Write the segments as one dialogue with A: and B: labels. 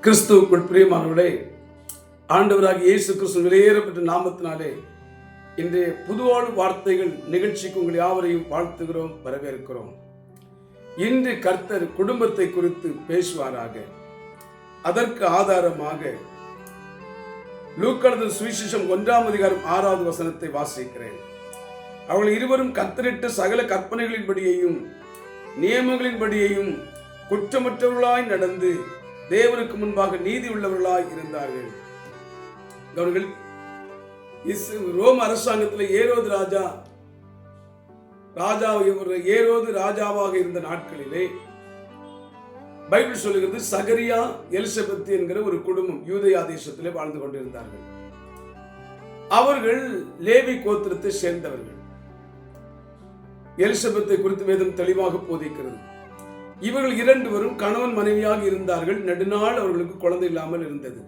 A: கிறிஸ்துவுக்குள் பிரியமானவர்களே, ஆண்டவராகிய இயேசு கிறிஸ்து விலையேறப்பட்ட நாமத்தினாலே இன்றைய புதுவாழ்வு வார்த்தைகள் நிகழ்ச்சிக்கு உங்கள் யாவரையும் வாழ்த்துகிறோம், வரவேற்கிறோம். இன்று கர்த்தர் குடும்பத்தை குறித்து பேசுவாராக. அதற்கு ஆதாரமாக லூக்கா எழுதின சுவிசேஷம் 1ஆம் அதிகாரம் 6வது வசனத்தை வாசிக்கிறேன். அவர்கள் இருவரும் கர்த்தரிட்ட சகல கற்பனைகளின்படியையும் நியமங்களின்படியையும் குற்றமற்றவர்களாய் நடந்து தேவனுக்கு முன்பாக நீதி உள்ளவர்களாய் இருந்தார்கள். அவர்கள் ரோம அரசாங்கத்தில் ஏரோது ராஜாவாக இருந்த நாட்களிலே பைபிள் சொல்லுகிறது, சகரியா எலிசபெத் என்கிற ஒரு குடும்பம் யூதேயா தேசத்திலே வாழ்ந்து கொண்டிருந்தார்கள். அவர்கள் லேவி கோத்திரத்தை சேர்ந்தவர்கள். எலிசபெத்தை குறித்து வேதம் தெளிவாக போதிக்கிறது. இவர்கள் இரண்டுவரும் கணவன் மனைவியாக இருந்தார்கள். நெடுநாள் அவர்களுக்கு குழந்தை இல்லாமல் இருந்தது.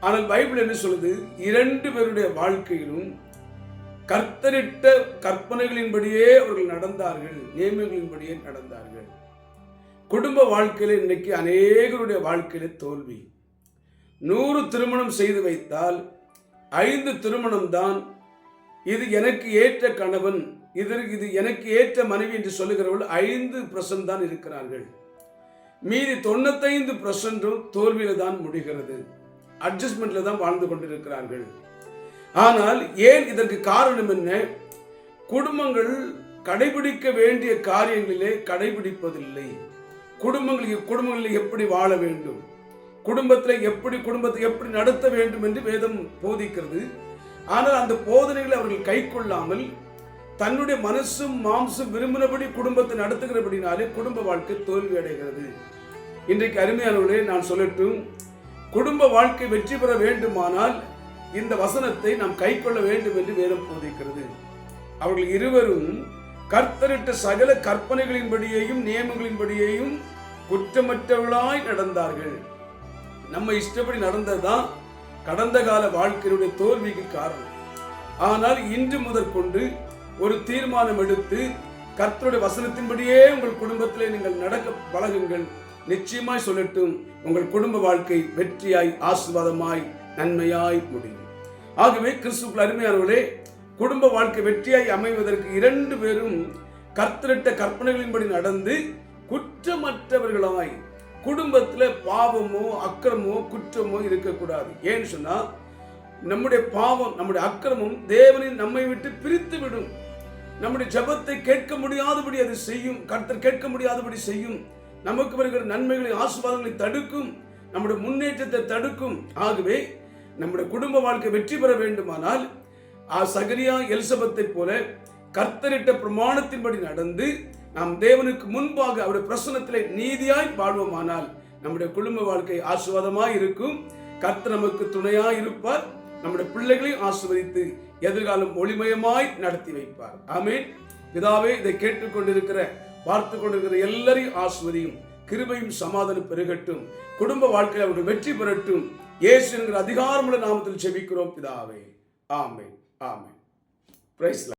A: ஆனால் பைபிள் என்ன சொல்லுது? இரண்டு பேருடைய வாழ்க்கையிலும் கர்த்தரிட்ட கற்பனைகளின்படியே அவர்கள் நடந்தார்கள், நியமங்களின்படியே நடந்தார்கள். குடும்ப வாழ்க்கையில இன்னைக்கு அநேகருடைய வாழ்க்கையில தோல்வி. 100 திருமணம் செய்து வைத்தால் 5 திருமணம் தான் இது எனக்கு ஏற்ற கணவன், இது எனக்கு ஏற்ற மனைவி என்று சொல்லுகிறவர்கள் 5% தான் இருக்கிறார்கள். மீதி 95% தோல்வியில தான் முடிகிறது. அட்ஜஸ்ட்மெண்ட்ல தான் வாழ்ந்து கொண்டிருக்கிறார்கள். ஆனால் ஏன்? இதற்கு காரணம் என்ன? குடும்பங்கள் கடைபிடிக்க வேண்டிய காரியங்களிலே கடைபிடிப்பதில்லை. குடும்பங்களில் எப்படி வாழ வேண்டும், குடும்பத்தை எப்படி நடத்த வேண்டும் என்று வேதம் போதிக்கிறது. ஆனால் அந்த போதனைகளை அவர்கள் கை கொள்ளாமல் தன்னுடைய மனசும் மாம்சும் விரும்பினபடி குடும்பத்தை நடத்துகிறபடினாலே குடும்ப வாழ்க்கை தோல்வி அடைகிறது. இன்றைக்கு அருமையானவர்களே, நான் சொல்லட்டும், குடும்ப வாழ்க்கை வெற்றி பெற வேண்டுமானால் இந்த வசனத்தை நாம் கை கொள்ள வேண்டும் என்று வேதம் போதிக்கிறது. அவர்கள் இருவரும் கர்த்தரிட்ட சகல கற்பனைகளின்படியையும் நியமங்களின்படியையும் குற்றமற்றவர்களாய் நடந்தார்கள். நம்ம இஷ்டப்படி நடந்ததுதான் கடந்த கால வாழ்க்கையுடைய தோல்விக்கு காரணம். ஆனால் இன்று முதற்கொண்டு ஒரு தீர்மானம் எடுத்து கர்த்தருடைய வசனத்தின்படியே உங்கள் குடும்பத்திலே நீங்கள் நடக்க பழகுங்கள். நிச்சயமாய் சொல்லட்டும், உங்கள் குடும்ப வாழ்க்கை வெற்றியாய், ஆசீர்வாதமாய், நன்மையாய் முடியும். ஆகவே கிறிஸ்துவுக்குள் அருமையானவர்களே, குடும்ப வாழ்க்கை வெற்றியாய் அமைவதற்கு 2 பேரும் கர்த்தரிட்ட கற்பனைகளின்படி நடந்து குற்றமற்றவர்களாய், குடும்பத்தில் பாவமோ அக்கிரமோ குற்றமோ இருக்கக்கூடாது. ஏன்னு சொன்னா, நம்முடைய பாவம், நம்முடைய அக்கிரமம் தேவனின் நம்மை விட்டு பிரித்து விடும். நம்முடைய ஜெபத்தை கேட்க முடியாதபடி அது செய்யும். கர்த்தர் கேட்க முடியாதபடி செய்யும். நமக்கு வருகிற நன்மைகளை, ஆசீர்வாதங்களை தடுக்கும். நம்முடைய முன்னேற்றத்தை தடுக்கும். ஆகவே நம்முடைய குடும்ப வாழ்க்கை வெற்றி பெற வேண்டுமானால் சகரியா எலிசபெத்தை போல கர்த்தரிட்ட பிரமாணத்தின்படி நடந்து நாம் தேவனுக்கு முன்பாக அவருடைய பிரசன்னத்திலே நீதியாய் வாழ்வோமானால் நம்முடைய குடும்ப வாழ்க்கை ஆசீர்வாதமாய் இருக்கும். கர்த்தர் நமக்கு துணையாய் இருப்பார். நம்முடைய பிள்ளைகளையும் ஆசீர்வதித்து எதிர்காலம் ஒளிமயமாய் நடத்தி வைப்பார். ஆமென். பிதாவே, இதை கேட்டுக்கொண்டிருக்கிற, பார்த்து கொண்டிருக்கிற எல்லாரையும் ஆசீர்வதியும். கிருபையும் சமாதானம் பெருகட்டும். குடும்ப வாழ்க்கையில் அவர்கள் வெற்றி பெறட்டும். இயேசு என்கிற அதிகாரமுள்ள நாமத்தில் ஜெபிக்கிறோம் பிதாவே. ஆமென். ஆமென். Praise the Lord.